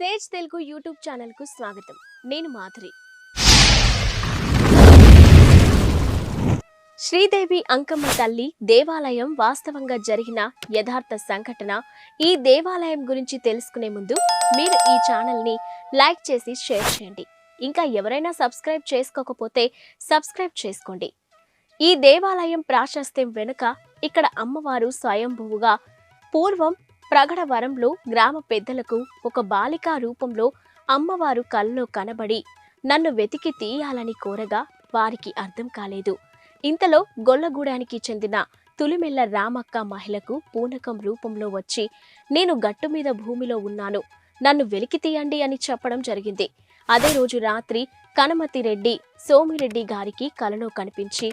Sage Telugu YouTube channel కు స్వాగతం. నేను మాధురి. శ్రీదేవి అంకమ్మ తల్లి దేవాలయం వాస్తవంగా జరిగిన యథార్థ సంఘటన. ఈ దేవాలయం గురించి తెలుసుకునే ముందు మీరు ఈ ఛానల్ ని లైక్ చేసి షేర్ చేయండి. ఇంకా ఎవరైనా సబ్స్క్రైబ్ చేసుకోకపోతే సబ్స్క్రైబ్ చేసుకోండి. ఈ దేవాలయం ప్రాశస్త్యం వెనుక ఇక్కడ అమ్మవారు స్వయంభువుగా పూర్వం ప్రగడవరంలో గ్రామ పెద్దలకు ఒక బాలికా రూపంలో అమ్మవారు కల్లో కనబడి నన్ను వెతికి తీయాలని కోరగా వారికి అర్థం కాలేదు. ఇంతలో గొల్లగూడానికి చెందిన తులిమెల్ల రామక్క మహిళకు పూనకం రూపంలో వచ్చి నేను గట్టు మీద భూమిలో ఉన్నాను, నన్ను వెలికి తీయండి అని చెప్పడం జరిగింది. అదే రోజు రాత్రి కనమతిరెడ్డి సోమిరెడ్డి గారికి కలలో కనిపించి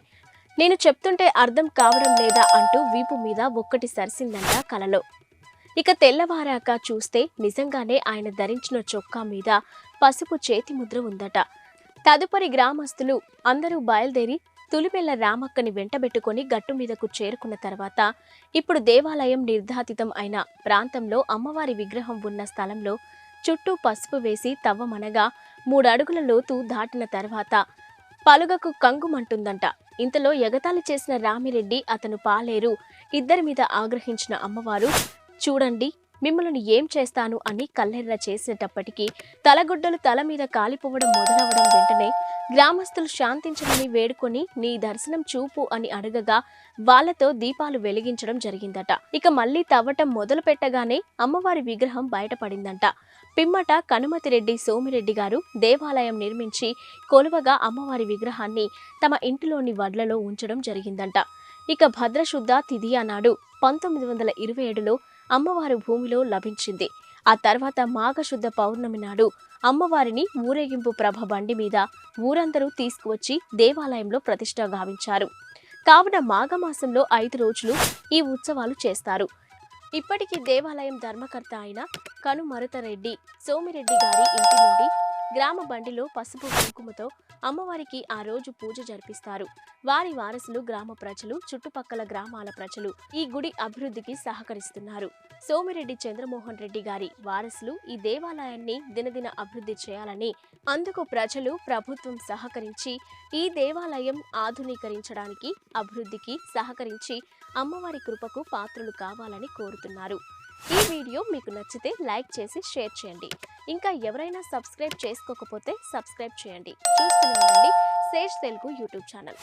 నేను చెప్తుంటే అర్థం కావడం లేదా అంటూ వీపు మీద ఒక్కటి సరిసిందంట కలలో. ఇక తెల్లవారాక చూస్తే నిజంగానే ఆయన ధరించిన చొక్కా మీద పసుపు చేతి ముద్ర ఉందట. తదుపరి గ్రామస్తులు అందరూ బయలుదేరి తులిమెల్ల రామక్కని వెంటబెట్టుకుని గట్టు మీదకు చేరుకున్న తర్వాత ఇప్పుడు దేవాలయం నిర్ధాతితం అయిన ప్రాంతంలో అమ్మవారి విగ్రహం ఉన్న స్థలంలో చుట్టూ పసుపు వేసి తవ్వమనగా 3 అడుగుల లోతు దాటిన తర్వాత పలుగకు కంగుమంటుందంట. ఇంతలో ఎగతాళి చేసిన రామిరెడ్డి అతను పాలేరు ఇద్దరి మీద ఆగ్రహించిన అమ్మవారు చూడండి మిమ్మల్ని ఏం చేస్తాను అని కల్లెర్ర చేసేటప్పటికీ తలగుడ్డలు తల మీద కాలిపోవడం మొదలవడం వెంటనే గ్రామస్తులు శాంతించమని వేడుకొని నీ దర్శనం చూపు అని అడగగా వాళ్లతో దీపాలు వెలిగించడం జరిగిందట. ఇక మళ్లీ తవ్వటం మొదలు పెట్టగానే అమ్మవారి విగ్రహం బయటపడిందంట. పిమ్మట కనుమతిరెడ్డి సోమిరెడ్డి గారు దేవాలయం నిర్మించి కొలువగా అమ్మవారి విగ్రహాన్ని తమ ఇంటిలోని వడ్లలో ఉంచడం జరిగిందంట. ఇక భద్రశుద్ధ తిథి నాడు 1927లో అమ్మవారు భూమిలో లభించింది. ఆ తర్వాత మాఘశుద్ధ పౌర్ణమి నాడు అమ్మవారిని ఊరేగింపు ప్రభ బండి మీద ఊరందరూ తీసుకువచ్చి దేవాలయంలో ప్రతిష్ఠ గావించారు. కావున మాఘమాసంలో 5 రోజులు ఈ ఉత్సవాలు చేస్తారు. ఇప్పటికీ దేవాలయం ధర్మకర్త అయిన కనుమరుతరెడ్డి సోమిరెడ్డి గారి ఇంటి నుండి గ్రామ బండిలో పసుపు కుంకుమతో అమ్మవారికి ఆ రోజు పూజ జరిపిస్తారు. వారి వారసులు గ్రామ ప్రజలు చుట్టుపక్కల గ్రామాల ప్రజలు ఈ గుడి అభివృద్ధికి సహకరిస్తున్నారు. సోమిరెడ్డి చంద్రమోహన్ రెడ్డి గారి వారసులు ఈ దేవాలయాన్ని దినదిన అభివృద్ధి చేయాలని, అందుకు ప్రజలు ప్రభుత్వం సహకరించి ఈ దేవాలయం ఆధునీకరించడానికి అభివృద్ధికి సహకరించి అమ్మవారి కృపకు పాత్రలు కావాలని కోరుతున్నారు. ఈ వీడియో మీకు నచ్చితే లైక్ చేసి షేర్ చేయండి. ఇంకా ఎవరైనా సబ్స్క్రైబ్ చేసుకోకపోతే సబ్స్క్రైబ్ చేయండి. చూస్తూనే ఉండండి సేజ్ తెలుగు యూట్యూబ్ ఛానల్.